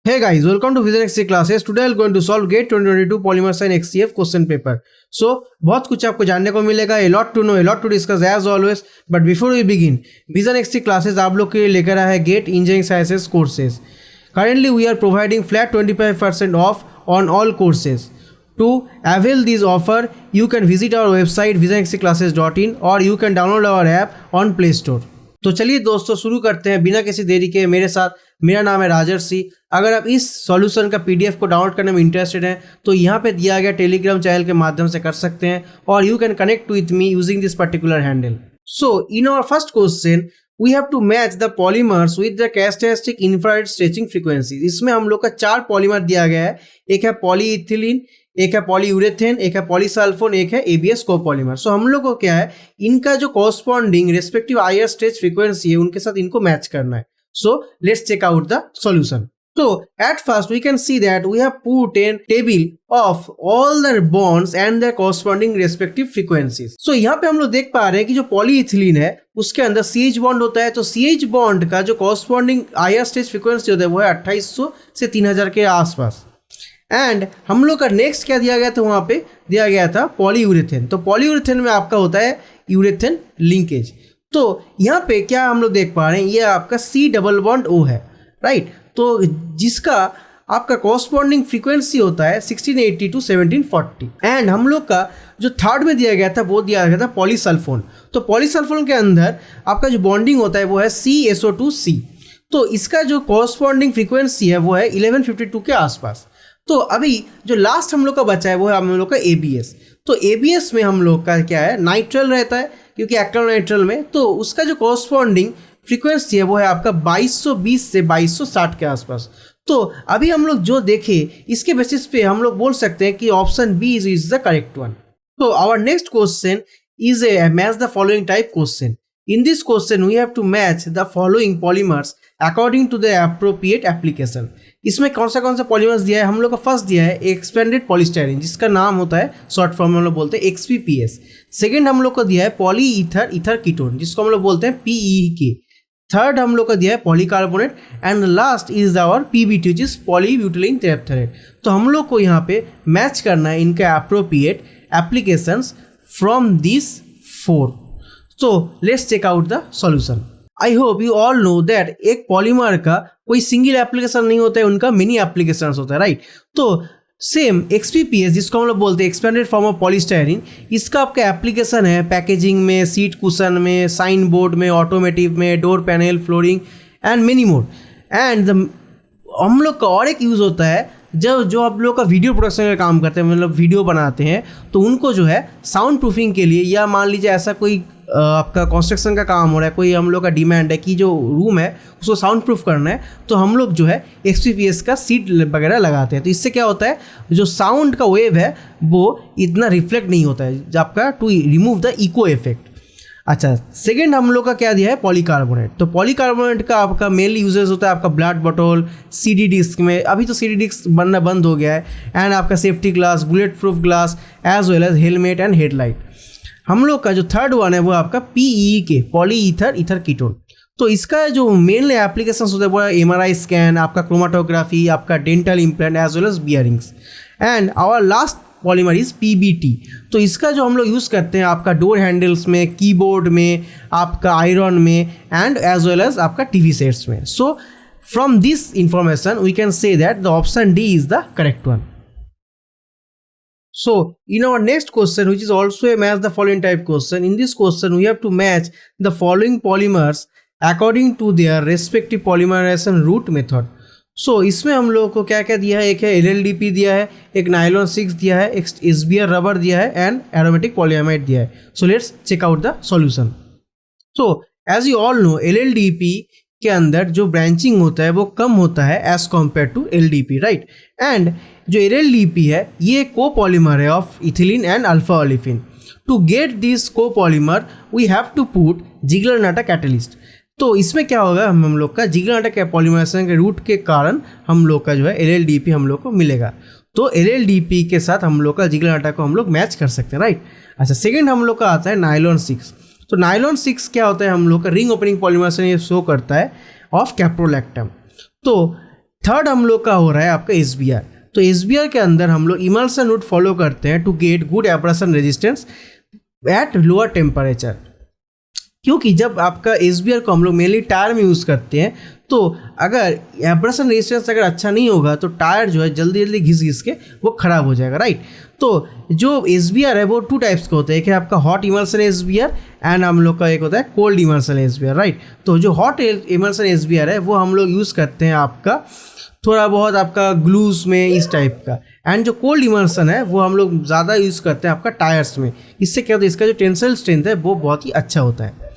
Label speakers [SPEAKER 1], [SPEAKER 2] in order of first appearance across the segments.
[SPEAKER 1] Hey guys, welcome to Vision XC classes. Today I'm going to solve GATE 2022 Polymer Science XCF question paper. So, बहुत कुछ आपको जानने को मिलेगा, a lot to know, a lot to discuss as always. But before we begin, Vision XC classes आप लोग के लिए लेकर आया है GATE Engineering Sciences courses. Currently we are providing flat 25% off on all courses. To avail this offer, you can visit our website visionxcclasses.in or you can download our app on Play Store. तो चलिए दोस्तों शुरू करते हैं बिना किसी देरी के। मेरे साथ मेरा नाम है राजर्षि। अगर आप इस सॉल्यूशन का पीडीएफ को डाउनलोड करने में इंटरेस्टेड हैं तो यहाँ पे दिया गया टेलीग्राम चैनल के माध्यम से कर सकते हैं और you can connect with me using this particular handle. So in our first question we have to match the polymers with the characteristic infrared stretching frequency. इसमें हम लोग का 4 पॉलीमर दिया गया है, एक है पॉलीइथिलीन, एक है पॉलीयूरेथेन, एक है पॉलीसल्फोन, एक है एबीएस कोपॉलीमर। सो हम लोग को क्या है, इनका जो corresponding respective IR stretch frequency है उनके साथ इनको मैच करना है। So let's check out the solution. So at first we can see that we have put a table of all the bonds and their corresponding respective frequencies. So यहाँ पे हम लोग देख पा रहे हैं कि जो पॉलीइथिलीन है उसके अंदर CH बॉन्ड होता है, तो CH बॉन्ड का जो कॉरस्पॉन्डिंग आईआर स्ट्रेच फ्रीक्वेंसी होता है वो है 2800 से 3000 के आसपास। एंड हम लोग का नेक्स्ट क्या दिया गया था, वहाँ पे दिया गया था पॉलीयूरेथेन। तो पॉलीयूरेथेन में आपका होता है यूरेथेन लिंकेज। तो यहाँ पे क्या हम लोग देख पा रहे हैं, ये आपका C डबल बॉन्ड O है, राइट। तो जिसका आपका कॉरस्पॉन्डिंग फ्रीक्वेंसी होता है 1680 टू 1740। एंड हम लोग का जो थर्ड में दिया गया था वो दिया गया था पॉलीसल्फोन। तो पॉलीसल्फोन के अंदर आपका जो बॉन्डिंग होता है वो है CSO2C। तो इसका जो कॉरस्पॉन्डिंग फ्रीक्वेंसी है वो है 1152 के आसपास। तो अभी जो लास्ट हम लोग का बचा है वो है हम लोग का ABS। तो ABS में हम लोग का क्या है, नाइट्रल रहता है क्योंकि एक्टिव में, तो उसका जो कॉरस्पॉन्डिंग फ्रीक्वेंसी है वो है आपका 2220 से 2260 के आसपास। तो अभी हम लोग जो देखें इसके बेसिस पे हम लोग बोल सकते हैं कि option B is the correct one. तो our next question is a match the following type question. In this question we have to match the following polymers according to the appropriate application. इसमें कौन सा polymers दिया है, हम लोग का first दिया है एक्सपेंडेड पॉलीस्टाइरीन जिसका नाम होता है शॉर्ट फॉर्म में हम लोग बोलते हैं XPPS। सेकेंड हम लोग को दिया है पॉली ईथर कीटोन जिसको हम लोग बोलते हैं PEEK। थर्ड हम लोग का दिया है polycarbonate and last is our PBT which is polybutylene terephthalate. तो हम लोग को यहाँ पे मैच करना है इनका appropriate applications from this 4। So let's check out the solution. I hope you all know that एक पॉलीमर का कोई सिंगल एप्लीकेशन नहीं होता है, उनका मिनी एप्लीकेशन होता है, राइट। तो सेम XPPS जिसको हम लोग बोलते हैं एक्सपेंडेड फॉर्म ऑफ पॉलीस्टाइरीन, इसका आपका एप्लीकेशन है पैकेजिंग में, सीट कुशन में, साइन बोर्ड में, ऑटोमेटिव में, door panel, flooring and many more. And हम लोग का और एक यूज़ होता है जो आप लोग का वीडियो प्रोडक्शन का काम करते हैं, मतलब वीडियो बनाते हैं, तो उनको जो है साउंड प्रूफिंग के लिए, या मान लीजिए ऐसा कोई आपका कंस्ट्रक्शन का काम हो रहा है, कोई हम लोग का डिमांड है कि जो रूम है उसको साउंड प्रूफ करना है, तो हम लोग जो है XPPS का सीट वगैरह लगाते हैं। तो इससे क्या होता है, जो साउंड का वेव है वो इतना रिफ्लेक्ट नहीं होता है आपका, to remove the echo effect. अच्छा, सेकेंड हम लोग का क्या दिया है पॉलीकार्बोनेट। तो पॉलीकार्बोनेट का आपका मेनली यूजेस होता है आपका ब्लड बॉटल, CD डिस्क में, अभी तो CD डिस्क बनना बंद हो गया है, एंड आपका safety glass, bullet proof glass as well as helmet and headlight. हम लोग का जो थर्ड वन है वो आपका PEEK पॉली ईथर कीटोन। तो इसका जो मेनली एप्लीकेशन होता है वो है MRI स्कैन, आपका क्रोमाटोग्राफी, आपका dental implant as well as bearings. And our last polymer is PBT। तो इसका जो हम लोग यूज़ करते हैं आपका डोर हैंडल्स में, कीबोर्ड में, आपका आयरन में एंड एज वेल एज आपका TV सेट्स में। So from this information we can say that the option D is the correct one. So in our next question, which is also a match the following type question, in this question we have to match the following polymers according to their respective polymerization route method. So इसमें हम लोगों को क्या क्या दिया है, एक है LLDP दिया है, एक नाइलॉन 6 दिया है, एक SBR रबर दिया है एंड एरोमेटिक पॉलीअमाइड दिया है। So let's check out the solution. So as you all know, LLDP के अंदर जो ब्रांचिंग होता है वो कम होता है as compared to LDP, right. And जो LLDP है ये कोपॉलीमर है of ethylene and alpha olefin. To get this copolymer we have to put Ziegler Natta catalyst. तो इसमें क्या होगा, हम लोग का जिगलर-नाटा पॉलीमराइजेशन के रूट के कारण हम लोग का जो है LLDP हम लोग को मिलेगा। तो LLDP के साथ हम लोग का जिगलर-नाटा को हम लोग मैच कर सकते हैं, राइट। अच्छा, सेकेंड हम लोग का आता है नाइलॉन 6। तो नाइलॉन 6 क्या होता है, हम लोग का रिंग ओपनिंग पॉलीमराइजेशन ये शो करता है ऑफ कैप्रोलैक्टम। तो थर्ड हम लोग का हो रहा है आपका SBR। तो SBR के अंदर हम लोग इमल्सन रूट फॉलो करते हैं to get good abrasion resistance at lower temperature. क्योंकि जब आपका SBR को हम लोग मेनली टायर में यूज़ करते हैं, तो अगर एब्रेशन रेजिस्टेंस अगर अच्छा नहीं होगा तो टायर जो है जल्दी जल्दी घिस के वो ख़राब हो जाएगा, राइट। तो जो SBR है वो 2 टाइप्स का होता है, एक है आपका हॉट इमल्सन SBR एंड हम लोग का एक होता है कोल्ड इमल्सन SBR, राइट। तो जो हॉट इमल्सन SBR है वो हम लोग यूज़ करते हैं आपका थोड़ा बहुत आपका ग्लूज में इस टाइप का, एंड जो कोल्ड इमल्सन है वो हम लोग ज़्यादा यूज़ करते हैं आपका टायर्स में। इससे क्या होता है, इसका जो टेंसाइल स्ट्रेंथ है वो बहुत ही अच्छा होता है।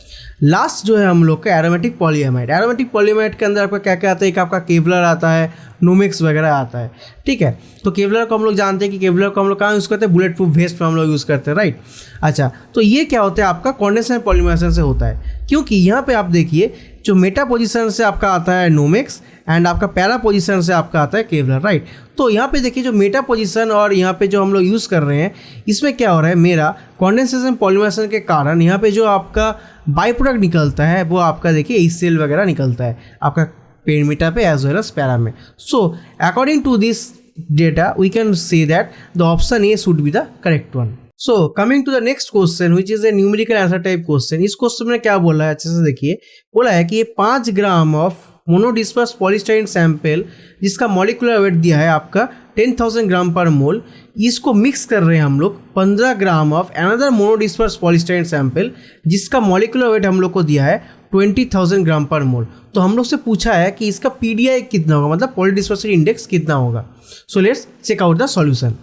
[SPEAKER 1] लास्ट जो है हम लोग का एरोमेटिक पॉलीएमाइड। एरोमेटिक पॉलीएमाइड के अंदर आपका क्या क्या आता है, एक आपका केवलर आता है, नोमेक्स वगैरह आता है, ठीक है। तो केवलर को हम लोग जानते हैं कि केवलर को हम लोग कहाँ यूज़ करते हैं, बुलेट प्रूफ वेस्ट में हम लोग यूज़ करते हैं, राइट। अच्छा, तो ये क्या होता है आपका कॉन्डेंसेशन पॉलीमराइजेशन से होता है, क्योंकि यहाँ पे आप देखिए जो मेटा पोजीशन से आपका आता है नोमेक्स एंड आपका पैरा पोजीशन से आपका आता है केवलर, राइट। तो यहाँ पे देखिए जो मेटा पोजीशन और यहाँ पे जो हम लोग यूज़ कर रहे हैं, इसमें क्या हो रहा है, मेरा कॉन्डेंसेशन पॉलीमराइजेशन के कारण यहाँ पे जो आपका बाई प्रोडक्ट निकलता है वो आपका देखिए HCl वगैरह निकलता है आपका पेन मीटा पे एज वेल एज पैरा में। So according to this data we can say that the option A should be the correct one. So coming to the next question which is a numerical answer type question. इस question में क्या बोला है, अच्छे से देखिए। बोला है कि ये 5 ग्राम ऑफ मोनोडिस्पर्स पॉलीस्टाइरीन सैंपल जिसका मॉलिक्यूलर वेट दिया है आपका 10,000 ग्राम पर मोल, इसको मिक्स कर रहे हैं हम लोग 15 gram of another monodisperse polystyrene sample जिसका मॉलिक्यूलर वेट हम लोग को दिया है 20,000 ग्राम पर मोल। तो हम लोग से पूछा है कि इसका PDI कितना होगा, मतलब पॉलीडिस्पर्सिटी इंडेक्स कितना होगा। So let's check out the solution.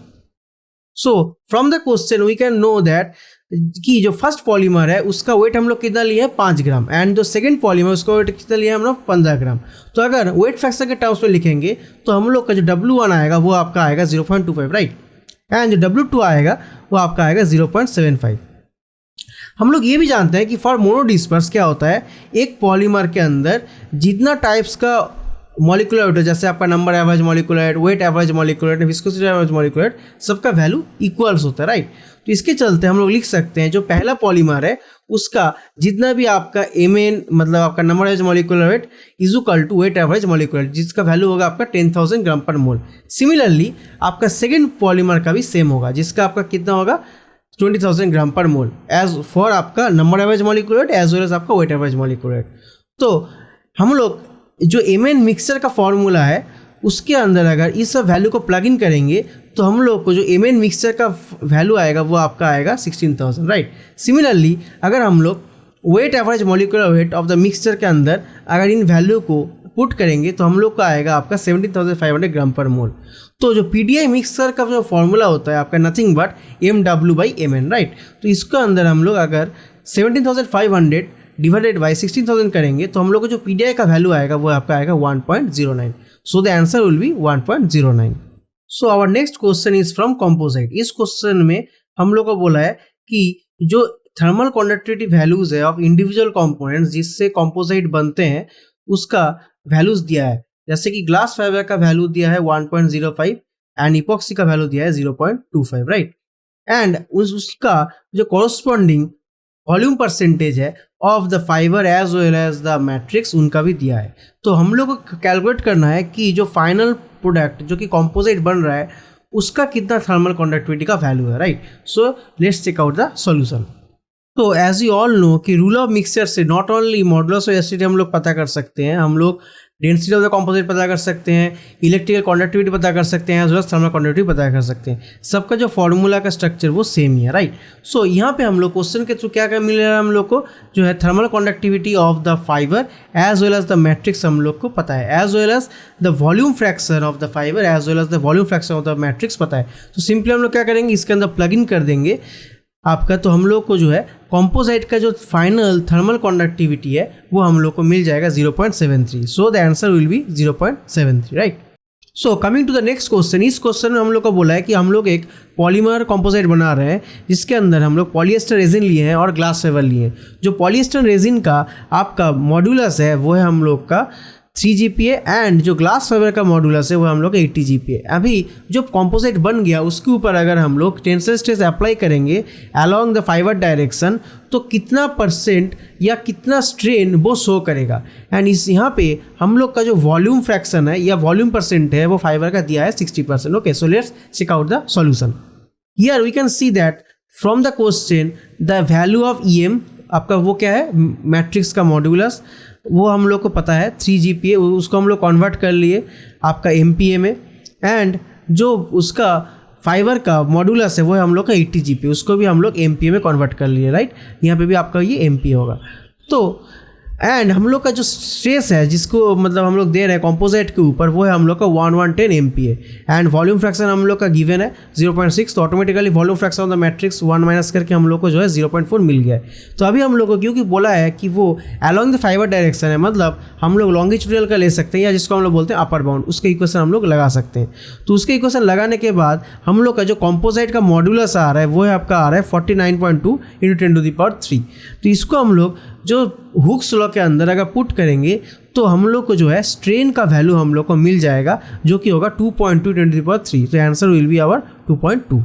[SPEAKER 1] So from the question we can know that कि जो फर्स्ट पॉलीमर है उसका वेट हम लोग कितना लिए हैं 5 ग्राम, एंड जो सेकंड पॉलीमर उसका वेट कितना लिया हम लोग 15 ग्राम। तो अगर वेट फ्रैक्शन के टर्म्स में लिखेंगे तो हम लोग का जो W1 आएगा वो आपका आएगा 0.25, राइट, एंड जो W2 आएगा वो आपका आएगा 0.75। हम लोग ये भी जानते हैं कि फॉर मोनोडिस्पर्स क्या होता है, एक पॉलीमर के अंदर जितना टाइप्स का मॉलिक्यूलर वेट, जैसे आपका number average molecular wait average molecular viscosity average molecular, सबका वैल्यू इक्वल्स होता है, राइट। तो इसके चलते हम लोग लिख सकते हैं जो पहला पॉलीमर है उसका जितना भी आपका Mn मतलब आपका number average molecular weight is equal to weight average molecular जिसका वैल्यू होगा आपका 10,000 ग्राम पर मोल। सिमिलरली आपका सेकेंड पॉलीमर का भी सेम होगा जिसका आपका कितना होगा 20,000 gram per mole as for आपका number average molecular weight as well as आपका वेट एवरेज मॉलिक्यूलर वेट। तो हम लोग जो Mn मिक्सचर का फॉर्मूला है उसके अंदर अगर इस सब वैल्यू को प्लग इन करेंगे तो हम लोग को जो Mn मिक्सचर का वैल्यू आएगा वो आपका आएगा 16,000, राइट। सिमिलरली अगर हम लोग weight average molecular weight of the mixture के अंदर अगर इन वैल्यू को पुट करेंगे तो हम लोग का आएगा आपका 17,500 ग्राम पर मोल। तो जो PDI मिक्सचर का जो फॉर्मूला होता है आपका नथिंग बट MW/Mn, राइट। तो इसके अंदर हम लोग अगर 17,500 डिवाइडेड बाई 16,000 करेंगे तो हम लोग को जो PDI का वैल्यू आएगा वो आपका आएगा 1.09। So the answer will be 1.09। So our next question is from composite. इस क्वेश्चन में हम लोग को बोला है कि जो थर्मल कंडक्टिविटी वैल्यूज है ऑफ इंडिविजुअल कंपोनेंट्स जिससे कंपोजिट बनते हैं उसका वैल्यूज दिया है। जैसे कि ग्लास फाइबर का वैल्यू दिया है 1.05 एंड इपॉक्सी का वैल्यू दिया है 0.25, राइट। एंड उसका जो कॉरस्पॉन्डिंग वॉल्यूम परसेंटेज है of the fibre as well as the matrix उनका भी दिया है। तो हम लोग को कैलकुलेट करना है कि जो फाइनल प्रोडक्ट जो कि कंपोजिट बन रहा है उसका कितना थर्मल कंडक्टिविटी का वैल्यू है, right. So let's check out the solution. तो एज यू ऑल नो कि रूल ऑफ मिक्सचर से not only modulus of acidity हम लोग पता कर सकते हैं, हम लोग डेंसिटी ऑफ द कंपोजिट पता कर सकते हैं, इलेक्ट्रिकल कंडक्टिविटी पता कर सकते हैं, as well as thermal conductivity पता कर सकते हैं। सबका जो फॉर्मूला का स्ट्रक्चर वो सेम ही है, राइट। सो यहाँ पे हम लोग क्वेश्चन के थ्रू क्या क्या मिल रहा है, हम लोग को जो है thermal conductivity of the fibre as well as the matrix हम लोग को पता है, as well as the volume fraction of the fibre as well as the volume fraction of the matrix पता है। तो सिंपली हम लोग क्या करेंगे, इसके अंदर प्लग इन कर देंगे आपका, तो हम लोग को जो है कंपोजिट का जो फाइनल थर्मल कंडक्टिविटी है वो हम लोग को मिल जाएगा 0.73। So the answer will be 0.73, right. So coming to the next question. इस क्वेश्चन में हम लोग को बोला है कि हम लोग एक पॉलीमर कंपोजिट बना रहे हैं जिसके अंदर हम लोग पॉलिएस्टर रेजिन लिए हैं और ग्लास फाइबर लिए हैं। जो पॉलिएस्टर रेजिन का आपका मॉड्यूलस है वो है हम लोग का 3 GPa एंड जो ग्लास फाइबर का मॉडुलस है वो हम लोग 80 GPa। अभी जो कॉम्पोजिट बन गया उसके ऊपर अगर हम लोग टेंसाइल स्ट्रेस अप्लाई करेंगे अलोंग द फाइबर डायरेक्शन तो कितना परसेंट या कितना स्ट्रेन वो शो करेगा। एंड इस यहाँ पे हम लोग का जो वॉल्यूम फ्रैक्शन है या वॉल्यूम परसेंट है वो फाइबर का दिया है 60%। Okay, so let's check out the solution. Here we can see that from the question the value of EM आपका वो क्या है, मैट्रिक्स का मॉड्यूलस, वो हम लोग को पता है 3 GPa, उसको हम लोग कन्वर्ट कर लिए आपका MPa में। एंड जो उसका फाइबर का मॉड्यूलस है वो है हम लोग का 80 GPa, उसको भी हम लोग MPa में कन्वर्ट कर लिए, राइट। यहाँ पे भी आपका ये MPa होगा। तो एंड हम लोग का जो स्ट्रेस है जिसको मतलब हम लोग दे रहे हैं कॉम्पोजिट के ऊपर वो है हम लोग का 1110 MPa। एंड वॉल्यूम फ्रैक्शन हम लोग का गिवन है 0.6, तो automatically volume fraction of the matrix 1 minus करके हम लोग को जो है 0.4 मिल गया है। तो अभी हम लोग को क्योंकि बोला है कि वो अलोंग द फाइबर डायरेक्शन है, मतलब हम लोग लॉन्गिट्यूडिनल का ले सकते हैं या जिसको हम लोग बोलते हैं अपर बाउंड, उसका इक्वेशन हम लोग लगा सकते हैं। तो उसके इक्वेशन लगाने के बाद हम लोग का जो कॉम्पोजिट का मॉड्यूलस आ रहा है वो है आपका आ रहा है 49.2 × 10⁻³ तो इसको हम लोग जो हुक्स लॉ के अंदर अगर पुट करेंगे तो हम लोग को जो है स्ट्रेन का वैल्यू हम लोग को मिल जाएगा जो कि होगा 2.2 × 10⁻³। तो answer will be our 2.2।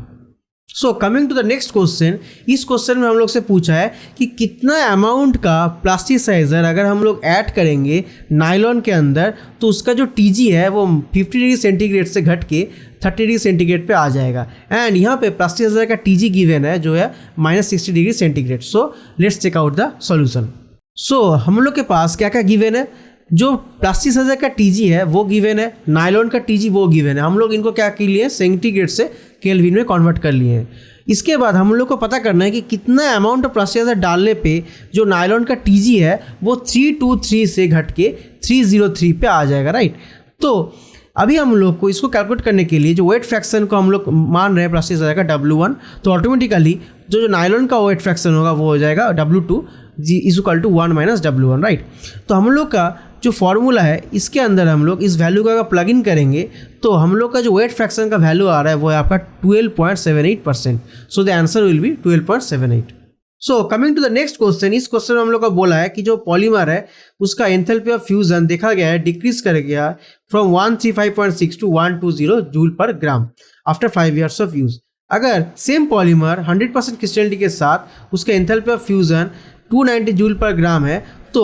[SPEAKER 1] So coming to the next question, इस क्वेश्चन में हम लोग से पूछा है कि कितना अमाउंट का प्लास्टिसाइजर अगर हम लोग ऐड करेंगे नायलॉन के अंदर तो उसका जो TG है वो 50 डिग्री सेंटीग्रेड से घट के 30 डिग्री सेंटीग्रेड पे आ जाएगा। एंड यहाँ पे प्लास्टिसाइजर का TG गिवन है जो है -60 degree centigrade. So let's check out the solution. So हम लोग के पास क्या क्या गिवन है, जो प्लास्टिसाइजर का TG है वो गिवन है, नायलॉन का TG वो गिवन है। हम लोग इनको क्या किए लिए सेंटीग्रेड से केल्विन में कन्वर्ट कर लिए हैं। इसके बाद हम लोग को पता करना है कि कितना अमाउंट ऑफ प्लास्टिसाइजर डालने पे जो नायलॉन का TG है वो 323 से घट के 303 पे आ जाएगा, राइट। तो अभी हम लोग को इसको कैलकुलेट करने के लिए जो वेट फ्रैक्शन को हम लोग मान रहे हैं प्लास्टिसाइजर का W1, तो ऑटोमेटिकली जो नायलॉन का वेट फ्रैक्शन होगा वो हो जाएगा W2 = 1 - W1, राइट। तो हम लोग का जो फॉर्मूला है इसके अंदर हम लोग इस वैल्यू का अगर प्लग इन करेंगे तो हम लोग का जो वेट फ्रैक्शन का वैल्यू आ रहा है वो है आपका 12.78%। So the answer will be 12.78। So coming to the next question, इस क्वेश्चन में हम लोग का बोला है कि जो पॉलीमर है उसका एंथैल्पी ऑफ फ्यूजन देखा गया है डिक्रीज कर गया फ्रॉम 135.6 to 120 जूल पर ग्राम आफ्टर 5 years ऑफ यूज। अगर सेम पॉलीमर 100% क्रिस्टलिटी के साथ उसका एंथैल्पी ऑफ फ्यूजन 290 जूल पर ग्राम है तो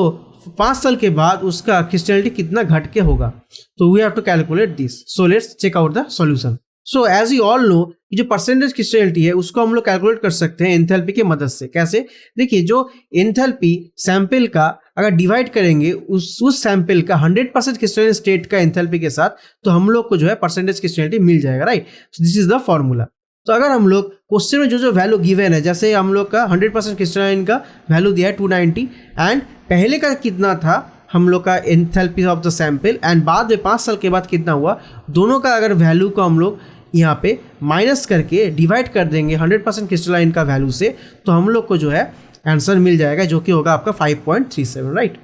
[SPEAKER 1] 5 साल के बाद उसका क्रिस्टलिटी कितना घट के होगा। तो we have to calculate this. So let's check out the solution. So as you all know जो परसेंटेज क्रिस्टलिटी है उसको हम लोग कैलकुलेट कर सकते हैं एंथैल्पी की मदद से। कैसे, देखिए जो एंथैल्पी सैंपल का अगर डिवाइड करेंगे उस सैंपल का 100% क्रिस्टलाइन स्टेट का एंथैल्पी के साथ तो हम लोग को जो है परसेंटेज क्रिस्टलिटी मिल जाएगा, right. So this is the formula. तो अगर हम लोग क्वेश्चन में जो वैल्यू गिवन है, जैसे हम लोग का 100% क्रिस्टलाइन का वैल्यू दिया है 290 एंड पहले का कितना था हम लोग का enthalpy of the sample and बाद में 5 साल के बाद कितना हुआ, दोनों का अगर वैल्यू को हम लोग यहाँ पे माइनस करके डिवाइड कर देंगे 100% क्रिस्टलाइन का वैल्यू से तो हम लोग को जो है आंसर मिल जाएगा जो कि होगा आपका 5.37, राइट।